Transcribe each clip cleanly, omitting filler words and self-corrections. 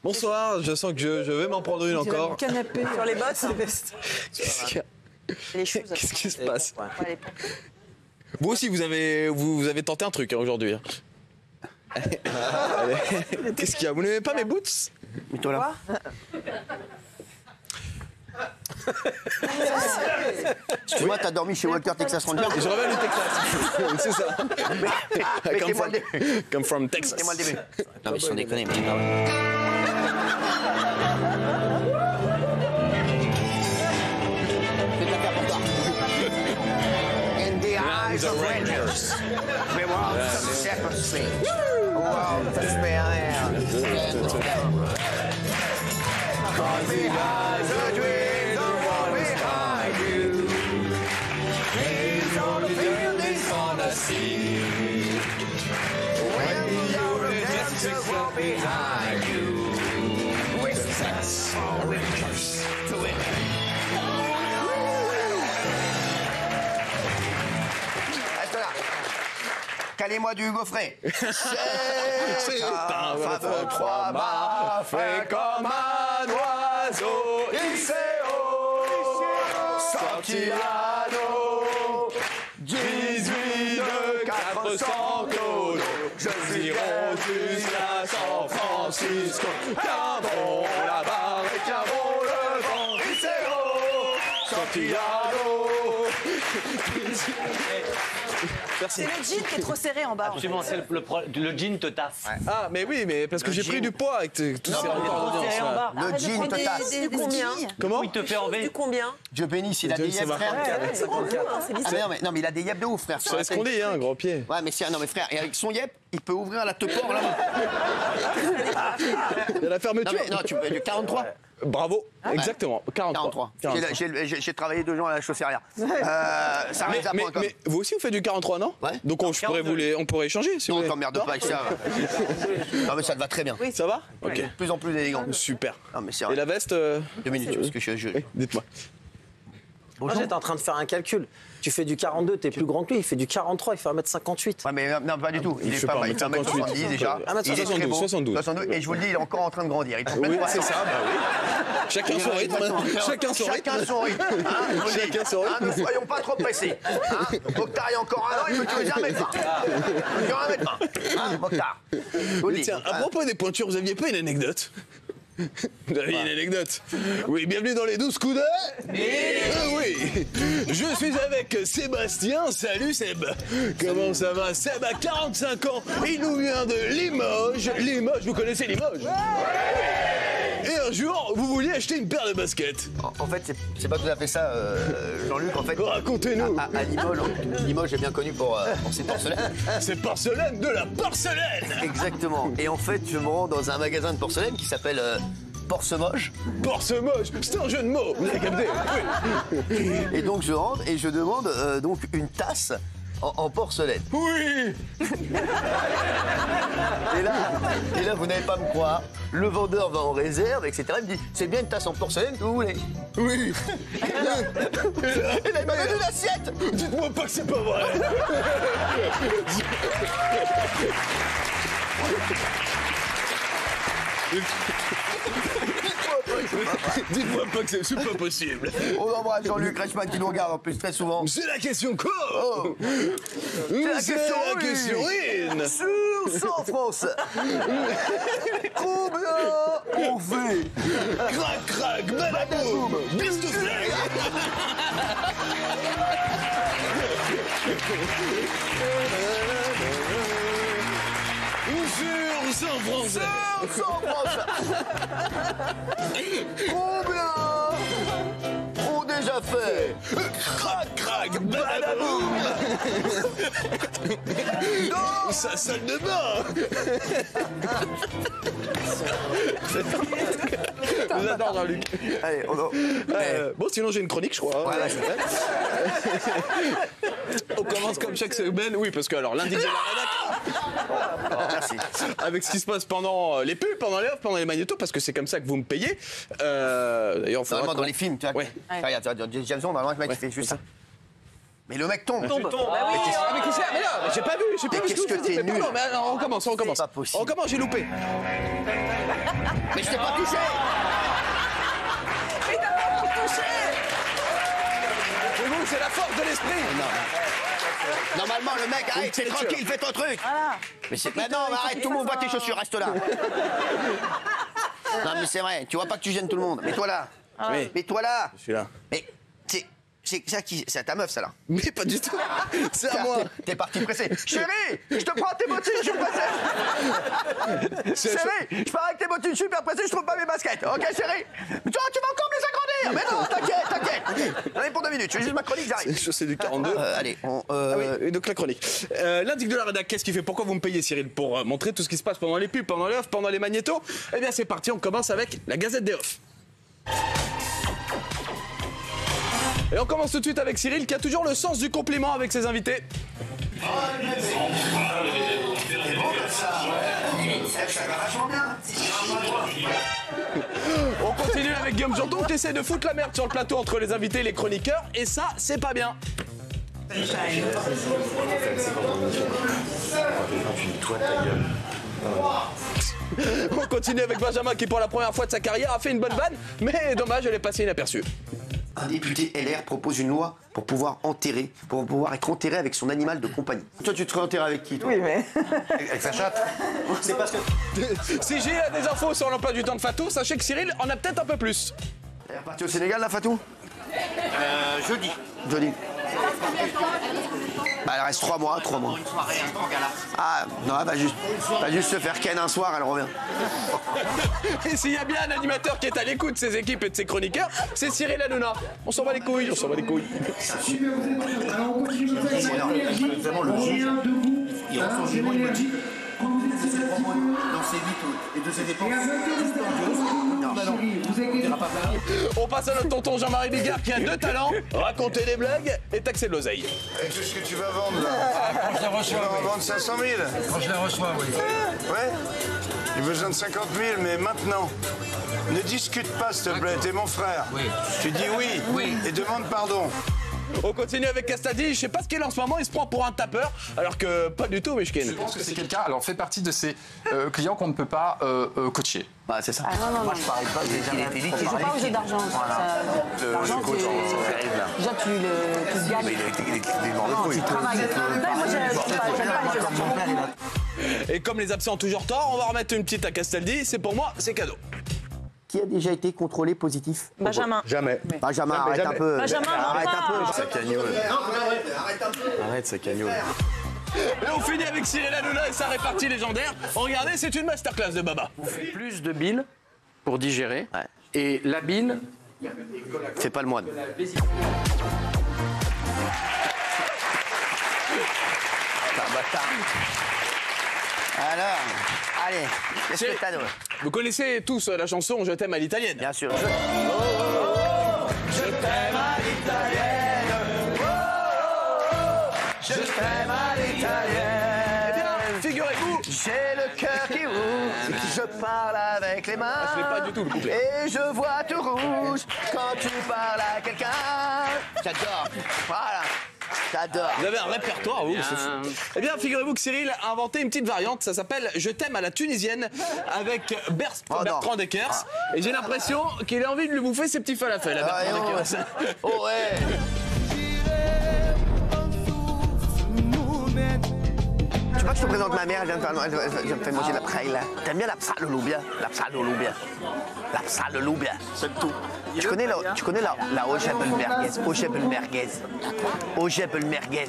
Bonsoir, je sens que je vais m'en prendre une encore. Canapé Sur les bottes. Qu'est-ce qui se passe? Vous aussi, vous avez tenté un truc aujourd'hui. Qu'est-ce qu'il y a? Vous n'aimez pas mes boots? Mets-toi là. Excuse-moi, t'as dormi chez Walker Texas Ranger? Je reviens du Texas. C'est ça. Come from Texas. Mettez-moi le début. Non mais sans déconner, mais c'est de la faire pour toi. In the eyes of rangers, we want some shepherd speech. Wow, touch me Cause behind the dreams are one behind you. Dreams on the field is on the sea. When the older dancers walk behind you. With success or with curse to win. Reste là. Calez-moi du gaufret. C'est un fameux trois mâts fait comme un oiseau. Il s'est sorti à l'eau. 18 de 400 clodos. Je irai jusqu'à San Francisco. Tiens bon la barre et tiens bon le vent. Il s'est sorti à l'eau. C'est le jean qui est trop serré en bas. Absolument, le jean te tasse. Ouais. Ah, mais oui, mais parce que j'ai pris du poids avec tous ces records d'audience. Le jean te tasse. Du combien? Comment? Il te fait enlever. Du combien? Dieu bénisse, il a des yeux, frère. Ah, mais il a des yeux de ouf, frère. C'est ce qu'on dit, hein, gros pied. Ouais, mais non, mais frère, et avec son yep, il peut ouvrir la teuport là. Il y a la fermeture. Non, tu veux 43. Bravo, exactement. 43. 43. J'ai travaillé 2 jours à la chaussérière. Ça reste à point, quand même. Mais vous aussi, vous faites du 43, non? Ouais. Donc on pourrait échanger, si vous Non, voulez. t'emmerdes pas avec ça. Non, mais ça te va très bien. Ça va? Ok. De plus en plus élégant. Super. Non, mais c'est Et vrai. la veste 2 minutes, parce que je... Oui, dites-moi. Moi, j'étais en train de faire un calcul. Tu fais du 42, t'es plus grand que lui. Il fait du 43, il fait 1m58. Ouais, mais non, pas du tout. Il Je est sais pas, pas, il fait 1m70 déjà. Il est très beau. 72. Et je vous le dis, il est encore en train de grandir. Il est en pleine Oui, croissance. c'est ça, bah oui. Chacun son rythme. Chacun son rythme. Chacun son rythme. Hein, je vous le dis. Chacun son rythme. Ne soyons pas trop pressés. Hein, Mokhtar, il y a encore un an, il mesure 1m20. Il mesure 1m20. Hein, Mokhtar. Je vous le dis. Tiens, à propos des pointures, vous aviez pas une anecdote? Vous avez une anecdote? Oui, bienvenue dans les 12 coups de... oui, je suis avec Sébastien. Salut Seb. Comment ça va? Seb a 45 ans. Il nous vient de Limoges. Limoges, vous connaissez Limoges? Et un jour, vous vouliez acheter une paire de baskets. En fait, c'est pas tout à fait ça, Jean-Luc. En fait, racontez-nous. À Limoges est bien connu pour ses porcelaines. C'est porcelaine, de la porcelaine. Exactement. Et en fait, je me rends dans un magasin de porcelaine qui s'appelle Porcemoche. Porcemoche, c'est un jeu de mots. Vous avez capté? Oui. Et donc je rentre et je demande donc une tasse en porcelaine. Oui. Et là, vous n'allez pas me croire. Le vendeur va en réserve, etc. Il me dit, c'est bien une tasse en porcelaine que vous voulez? Oui. Et là, il m'a donné une assiette. Dites-moi pas que c'est pas vrai. Dites-moi pas que c'est pas possible. On embrasse Jean-Luc Reichmann qui nous regarde en plus très souvent. C'est la question quoi? Oh. C'est la question in. Sur San France. Combien on fait? Crac, crac, badaboum, best of flag. Sur San France. Sur San France. Combien ont déjà fait? Crac, crac, badaboum. Dans sa salle de bain. Je vous adore, Jean-Luc. Allez, Bon, sinon j'ai une chronique, je crois. Voilà, On commence comme chaque semaine. Oui, parce que alors lundi, j'ai la rédac. merci. Avec ce qui se passe pendant les pubs, pendant les offres, pendant les magnétos, parce que c'est comme ça que vous me payez. D'ailleurs, Normalement, dans les films, tu vois. Ouais. Regarde, James Bond, normalement, le mec, il fait juste ça. Mais le mec tombe. Bah oui, Ah, mais qui c'est? Mais non, mais j'ai pas vu ce qu'est-ce que vous t'es faites. nul. Non, mais alors, on recommence. C'est pas possible. On recommence, j'ai loupé. Mais je t'ai pas touché. mais t'as pas pu toucher. C'est vous, c'est la force de l'esprit. Normalement, le mec, arrête, c'est tranquille, fais ton truc. Voilà. Mais c'est... non, mais arrête, tout le monde voit tes chaussures, reste là. Non, mais c'est vrai, tu vois pas que tu gênes tout le monde. Mets-toi là. Oui. Mets-toi là. Je suis là. Mais c'est ça qui... C'est à ta meuf, ça, là. Mais pas du tout. C'est à moi. T'es parti pressé. Chérie, je te prends tes bottines, je suis pressé. Chérie, je pars avec tes bottines, je suis super pressé, je trouve pas mes baskets. Ok, chérie? Mais toi, tu vas encore me les agrandir. Mais non, t'inquiète. J'en ai pour 2 minutes, je fais juste ma chronique, j'arrive. C'est du 42. Allez, on... Ah oui, donc la chronique. L'indic de la rédac, qu'est-ce qu'il fait? Pourquoi vous me payez, Cyril? Pour montrer tout ce qui se passe pendant les pubs, pendant les off, pendant les magnétos? Eh bien, c'est parti, on commence avec la Gazette des off. Et on commence tout de suite avec Cyril qui a toujours le sens du compliment avec ses invités. On continue avec Guillaume Jourdon qui essaie de foutre la merde sur le plateau entre les invités et les chroniqueurs. Et ça, c'est pas bien. On continue avec Benjamin qui pour la première fois de sa carrière a fait une bonne vanne, mais dommage, elle est passée inaperçue. Un député LR propose une loi pour pouvoir être enterré avec son animal de compagnie. Toi, tu te serais enterré avec qui, toi? Oui, mais. Avec sa chatte? C'est parce que. Si j'ai des infos sur l'emploi du temps de Fatou, sachez que Cyril en a peut-être un peu plus. Elle est repartie au Sénégal, là, Fatou? Jeudi. Jeudi. Bah, elle reste 3 mois. Ah, non, elle va juste se faire ken un soir, elle revient. Et s'il y a bien un animateur qui est à l'écoute de ses équipes et de ses chroniqueurs, c'est Cyril Hanouna. On s'en bat les couilles, on s'en bat les couilles. Vraiment, le juge, il ressort jugement, il me dit quand vous êtes ces propos dans ses vies et de ses dépenses, On passe à notre tonton Jean-Marie Bigard qui a 2 talents, raconter des blagues et taxer de l'oseille. Avec tout ce que tu vas vendre là. Quand je les reçois, tu vas en vendre 500 000. Quand je les reçois, oui. Ouais. J'ai besoin de 50 000, mais maintenant. Ne discute pas, s'il te plaît, t'es mon frère. Oui. Tu dis oui, et demande pardon. On continue avec Castaldi, je sais pas ce qu'il est en ce moment, il se prend pour un tapeur, alors que pas du tout, Mishkin. Je pense que c'est quelqu'un, alors fait partie de ces clients qu'on ne peut pas coacher. Bah, c'est ça. Ah non, non, Moi, je parie pas, j'ai jamais été Je joue pas au jeu d'argent. L'argent, déjà, tu le gagnes. Il est mort de couilles. Tu travailles. Non, moi, j'aime pas les jeux d'argent. Et comme les absents ont toujours tort, on va remettre une petite à Castaldi, c'est pour moi, c'est cadeau. Qui a déjà été contrôlé positif? Benjamin. Jamais. Benjamin, arrête un peu. Benjamin, arrête un peu. Ça cagnole. Arrête, ça cagnole. Et on finit avec Cyril Hanouna et sa répartie légendaire. Regardez, c'est une masterclass de Baba. Plus de bile pour digérer. Ouais. Et la bile, Fais pas le moine. Alors, allez, qu'est-ce que t'as d'autre? Vous connaissez tous la chanson Je t'aime à l'italienne. Bien sûr. Je t'aime à l'italienne. Je t'aime à l'italienne. Eh bien, figurez-vous. J'ai le cœur qui ouvre, je parle avec les mains. Je fais pas du tout le couplet. Et je vois tout rouge quand tu parles à quelqu'un. J'adore. Voilà. J'adore. Vous avez un répertoire, vous, c'est fou. Eh bien, figurez-vous que Cyril a inventé une petite variante, ça s'appelle Je t'aime à la tunisienne, avec Bertrand Deckers. Et j'ai l'impression qu'il a envie de lui bouffer ses petits falafels à Bertrand Deckers. Oh ouais. Tu vois que je te présente ma mère, elle vient de me faire manger la praille là. T'aimes bien la psal au loubia? La psal au loubia. La psal au loubia, c'est tout. Tu connais la Ojebel merguez? Ojebel merguez. Ojebel merguez.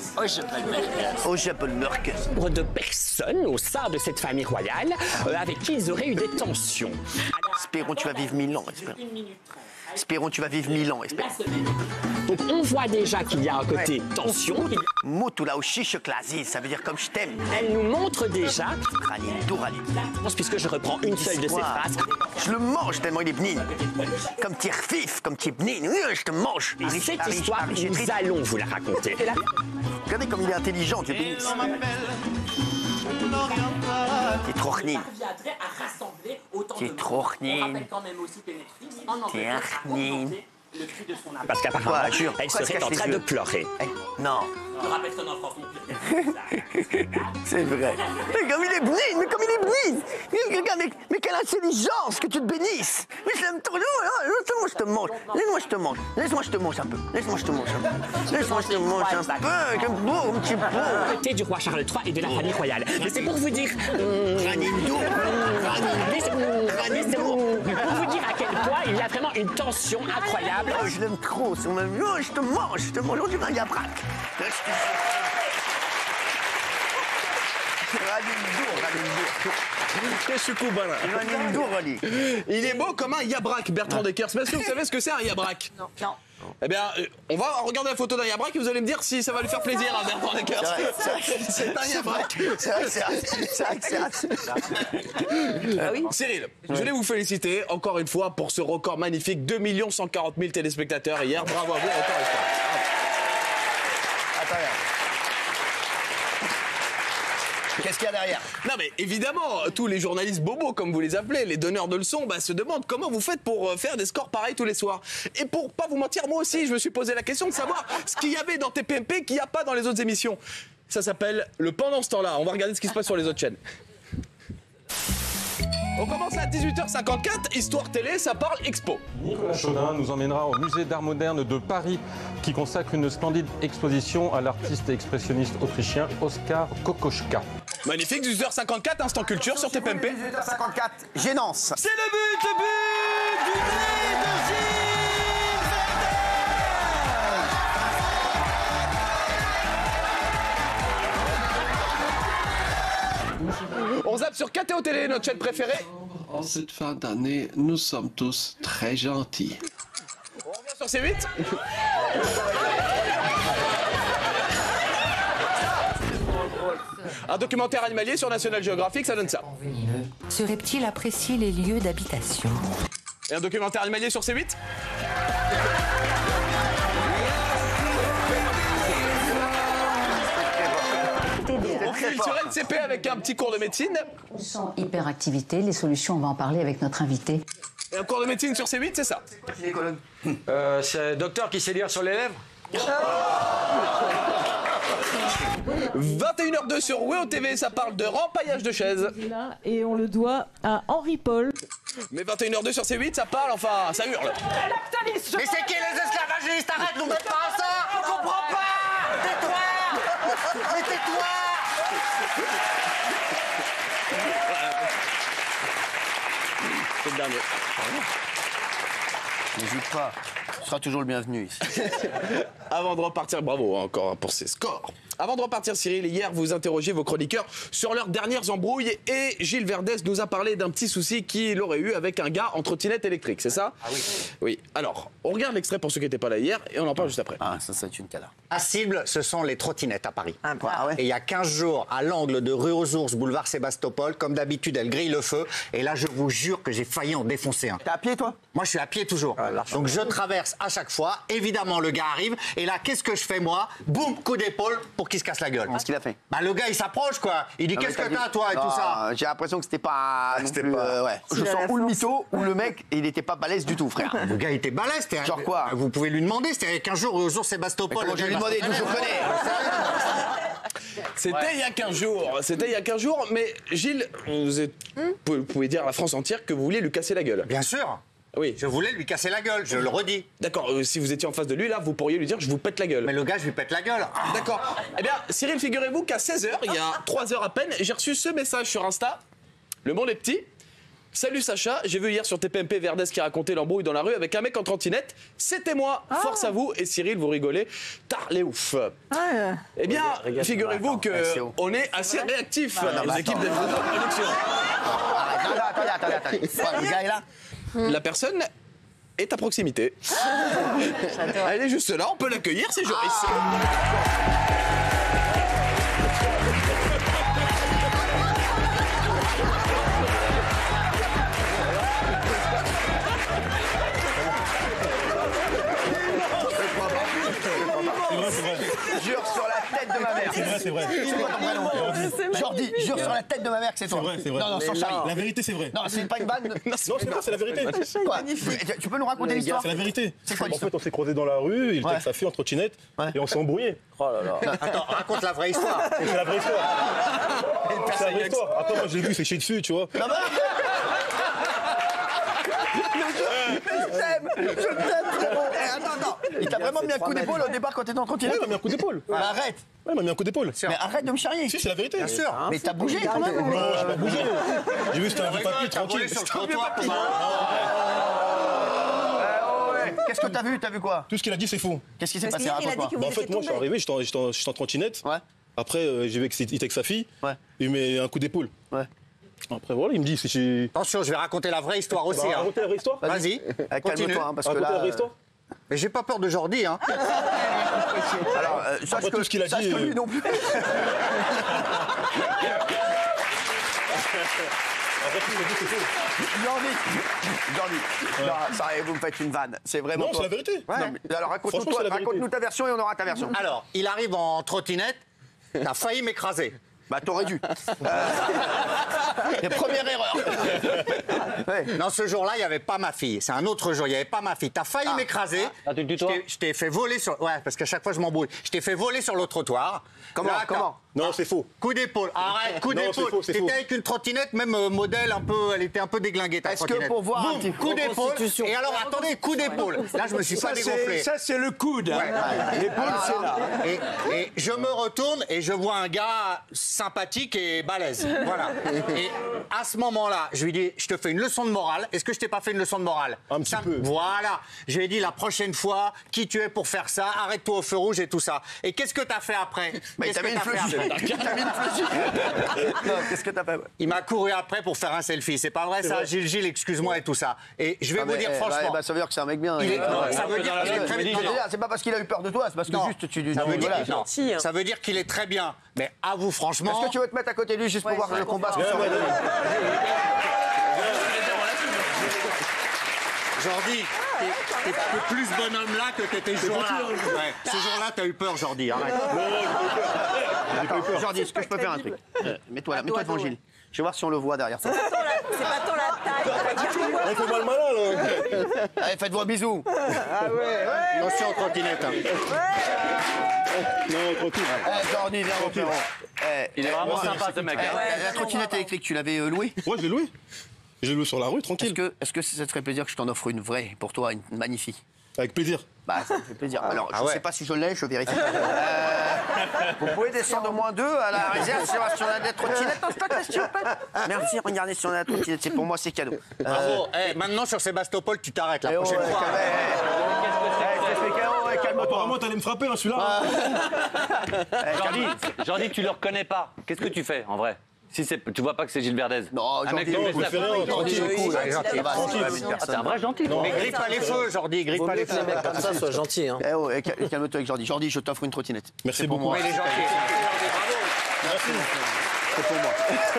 Ojebel merguez. Nombre de personnes au sein de cette famille royale avec qui ils auraient eu des tensions. Espérons tu vas vivre 1000 ans. Espérons tu vas vivre 1000 ans. Donc on voit déjà qu'il y a un côté tension. Moutula au chiche clasie, ça veut dire comme je t'aime. Elle nous montre déjà, Raline, Douraline. puisque je reprends une seule de ces phrases. Je le mange tellement il est benign. Comme tu es fif, comme tu es benign. Je te mange. Et cette histoire, nous allons vous la raconter. Regardez comme il est intelligent, tu es béni. T'es trop chnine. T'es trop chnine. T'es un chnine. Parce qu'apparemment, Quoi, jure, elle pourquoi serait elle se en cache train les de yeux pleurer. Non. Je rappelle ça dans France. C'est vrai. Mais comme il est brise, mais comme il est brise. Regarde, mais quelle intelligence, que tu te bénisses. Mais je l'aime trop. Laisse-moi, je te mange. Laisse-moi, je te mange. Laisse-moi, je te mange un peu. Laisse-moi, je te mange un peu. Laisse-moi, je te mange un peu. Comme beau, un petit peu. Côté du roi Charles III et de la famille royale. Mais c'est pour vous dire... Pour vous dire à quel point il y a vraiment une tension incroyable. Oh, je l'aime trop. C'est mon... Oh, je te mange. Je te mange. On dirait un yabrac. Qu'est-ce que Koubana? Il est beau comme un yabrac, Bertrand Deckers. Est-ce que vous savez ce que c'est un yabrac? Non. Eh bien, on va regarder la photo d'un yabrac et vous allez me dire si ça va lui faire plaisir à Bertrand Deckers. C'est un yabrac. C'est vrai. Ah oui. Cyril, je voulais vous féliciter encore une fois pour ce record magnifique, 2 140 000 téléspectateurs hier. Bravo à vous encore une fois. Attends, qu'est-ce qu'il y a derrière? Non mais évidemment, tous les journalistes bobos, comme vous les appelez, les donneurs de leçons, se demandent comment vous faites pour faire des scores pareils tous les soirs. Et pour pas vous mentir, moi aussi, je me suis posé la question de savoir ce qu'il y avait dans TPMP qu'il n'y a pas dans les autres émissions. Ça s'appelle le pendant ce temps-là. On va regarder ce qui se passe sur les autres chaînes. On commence à 18h54, Histoire Télé, ça parle expo. Nicolas Chaudin nous emmènera au musée d'art moderne de Paris qui consacre une splendide exposition à l'artiste et expressionniste autrichien Oskar Kokoschka. Magnifique, 18h54, Instant Culture sur TPMP. 18h54, Gênance. C'est le but du nez de Gilles. On zappe sur KTO Télé, notre chaîne préférée. En cette fin d'année, nous sommes tous très gentils. On revient sur C8. Un documentaire animalier sur National Geographic, ça donne ça. Ce reptile apprécie les lieux d'habitation. Et un documentaire animalier sur C8. On culture NCP avec un petit cours de médecine. Sans hyperactivité, les solutions, on va en parler avec notre invité. Et un cours de médecine sur C8, c'est ça. C'est le docteur qui sait lire sur les lèvres. 21h02 sur WEO TV, ça parle de rempaillage de chaises. Et on le doit à Henri Paul. Mais 21h02 sur C8, ça parle, enfin, ça hurle. Mais c'est qui les esclavagistes? Arrête, nous mettez pas ça. On comprend pas. Tais-toi. Mais tais-toi. C'est le dernier. N'hésite pas, tu seras toujours le bienvenu ici. Avant de repartir, bravo encore pour ces scores. Avant de repartir, Cyril, hier vous interrogez vos chroniqueurs sur leurs dernières embrouilles et Gilles Verdès nous a parlé d'un petit souci qu'il aurait eu avec un gars en trottinette électrique, c'est ça? Ah oui. Oui. Alors, on regarde l'extrait pour ceux qui n'étaient pas là hier et on en parle juste après. Ah, ça c'est une cala. À cible, ce sont les trottinettes à Paris. Ah ouais. Et il y a 15 jours, à l'angle de rue aux Ours, boulevard Sébastopol, comme d'habitude, elle grille le feu. Et là, je vous jure que j'ai failli en défoncer un. T'es à pied, toi? Moi, je suis à pied toujours. Donc, je traverse à chaque fois. Évidemment, le gars arrive. Et là, qu'est-ce que je fais, moi? Boum, coup d'épaule pour qu'il se casse la gueule. Qu'est-ce qu'il a fait? Bah, le gars, il s'approche, quoi. Il dit, qu'est-ce que t'as, toi, et tout ça? J'ai l'impression que c'était pas. Ouais. Je sens ou le mytho, ou le mec, il était pas balèze du tout, frère. Le gars, il était balèze. Genre quoi? Vous pouvez lui demander. C'était il y a 15 jours, aux Ours Sébastopol. Je vais lui demander, d'où je connais. C'était il y a 15 jours. C'était il y a 15 jours, mais Gilles, vous pouvez dire à la France entière que vous vouliez lui casser la gueule. Bien sûr. Oui. Je voulais lui casser la gueule, je le redis. D'accord, si vous étiez en face de lui, là, vous pourriez lui dire je vous pète la gueule. Mais le gars, je lui pète la gueule. D'accord. Eh bien, Cyril, figurez-vous qu'à 16h, il y a 3 heures à peine, j'ai reçu ce message sur Insta. Le monde est petit. Salut Sacha, j'ai vu hier sur TPMP Verdès qui racontait l'embrouille dans la rue avec un mec en trottinette. C'était moi, force à vous. Et Cyril, vous rigolez. Tard les ouf. Eh bien, figurez-vous qu'on est assez réactifs, les équipes de production. Attendez. Le gars est là. La personne est à proximité. Elle est juste là, on peut l'accueillir, c'est Joris. Jure sur la tête tête de ma mère. C'est vrai. C'est quoi ton prénom? Jordi, jure sur la tête de ma mère que c'est toi. C'est vrai. Non, sans charrier. La vérité, c'est vrai. Non, c'est pas une vanne. Non, c'est vrai, c'est la vérité. Quoi? Tu peux nous raconter l'histoire? C'est la vérité. C'est quoi En l'histoire? fait, on s'est croisés dans la rue, il était avec sa fille en trottinette, et on s'est embrouillé. Oh là là. Attends, raconte la vraie histoire. C'est la vraie histoire. C'est la vraie histoire. Après, moi, j'ai vu, c'est chier dessus, tu vois. Je t'aime, frérot. Attends. Il t'a vraiment mis un coup d'épaule au départ quand t'étais en trottinette? Ouais, il m'a mis un coup d'épaule. Mais arrête. Ouais, il m'a mis un coup d'épaule. Mais arrête de me charrier. Si, c'est la vérité. Bien sûr. Mais t'as bougé quand même? Non, j'ai pas bougé. J'ai vu, c'était un vieux papier tranquille. Sur le trottoir. Qu'est-ce que t'as vu? T'as vu quoi? Tout ce qu'il a dit, c'est faux. Qu'est-ce qui s'est passé? Raconte-moi. En fait, moi, je suis arrivé, j'étais en trottinette. Ouais. Après, j'ai vu qu'il était avec sa fille. Ouais. Il met un coup d'épaule. Ouais. Après, voilà, il me dit si j'ai. Attention, je vais raconter la vraie histoire aussi. Bah, raconter la vraie histoire. Vas-y. Calme-toi, hein, parce que Raconter la là. vraie histoire. Mais j'ai pas peur de Jordi, hein. Alors, sache tout ce qu'il a dit, que lui non plus. Jordi, non, ça, vous me faites une vanne. C'est vraiment. Non, toi. c'est la vérité. Ouais. Non, mais alors raconte-nous ta version et on aura ta version. Alors, il arrive en trottinette, t'as failli m'écraser. Bah, t'aurais dû. Première erreur. Ouais. Non, ce jour-là, il n'y avait pas ma fille. C'est un autre jour, il n'y avait pas ma fille. T'as failli m'écraser. Je t'ai fait voler sur. Ouais, parce qu'à chaque fois, je m'embrouille. Je t'ai fait voler sur le trottoir. Comment? Non, c'est faux. Coup d'épaule. Arrête, coup Non, d'épaule. c'est faux. T'étais avec une trottinette, même modèle un peu. Elle était un peu déglinguée, ta Est-ce trottinette. que pour voir un petit coup d'épaule. Et alors, attendez, coup d'épaule. Là, je me suis pas dégonflé. Ça, c'est le coude. L'épaule, c'est là. Et je me retourne et je vois un gars sympathique et balèze. Voilà. Et à ce moment-là, je lui dis, je te fais une leçon de morale. Est-ce que je t'ai pas fait une leçon de morale? Un petit peu. Voilà. Je lui ai dit, la prochaine fois, qui tu es pour faire ça? Arrête-toi au feu rouge et tout ça. Et qu'est-ce que t'as fait après? Mais t'as mis une flèche. Non, qu'est-ce que t'as fait? Il m'a couru après pour faire un selfie. C'est pas vrai ça, Gilles, excuse-moi et tout ça. Et je vais vous dire franchement. Ça veut dire que c'est un mec bien. Ça veut dire qu'il est très bien. C'est pas parce qu'il a eu peur de toi, c'est parce que juste tu. Ça veut dire qu'il est très bien. Mais à vous, franchement. Est-ce que tu veux te mettre à côté de lui juste pour voir le combat? Jordi, t'es plus bonhomme là que t'étais ce jour-là. Ouais. Ce jour-là, t'as eu peur, Jordi. Arrête. Jordi, est-ce que je peux faire un truc? Mets-toi là, mets-toi devant Gilles. Je vais voir si on le voit derrière ça. C'est pas tant la taille. On fait pas le malin, là. Allez, faites-vous un bisou. Ah ouais. Attention en trottinette. Non, tranquille. Jordi, viens, mon frérot. Il est vraiment sympa, ce mec. La trottinette électrique, tu l'avais louée? Ouais, je l'ai loué. Je l'ai loué sur la rue, tranquille. Est-ce que ça te ferait plaisir que je t'en offre une vraie pour toi, une magnifique? Avec plaisir. Bah, ça me fait plaisir. Alors, je ne sais pas si je l'ai, je vérifie. Vous pouvez descendre au -2 à la réserve si on a des trottinettes en stock, s'il vous plaît. Merci, regardez si on a la trottinette. C'est pour moi, c'est cadeau. Bravo. Maintenant, sur Sébastopol, tu t'arrêtes la prochaine fois. Calme-toi. Apparemment, t'allais me frapper, hein, celui-là. Jordi, tu le reconnais pas. Qu'est-ce que tu fais, en vrai? Si tu vois pas que c'est Gilles Verdez. Non, un mec qui Jordi, fait ça. C'est un vrai gentil. Mais grille pas les feux, Jordi, grille pas les feux. Les mecs comme ça soient gentils. Hein. Calme-toi avec Jordi. Jordi, je t'offre une trottinette. Merci beaucoup. Mais il est gentil. Merci. C'est pour moi.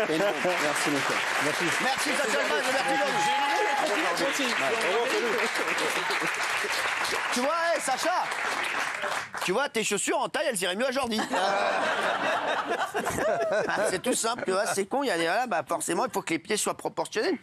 Merci, mon frère. Merci. Merci, Sacha. Merci, Tu vois, Sacha, tu vois, tes chaussures en taille, elles iraient mieux à Jordi. C'est tout simple, tu vois, c'est con, il y a des là, bah forcément, il faut que les pieds soient proportionnels.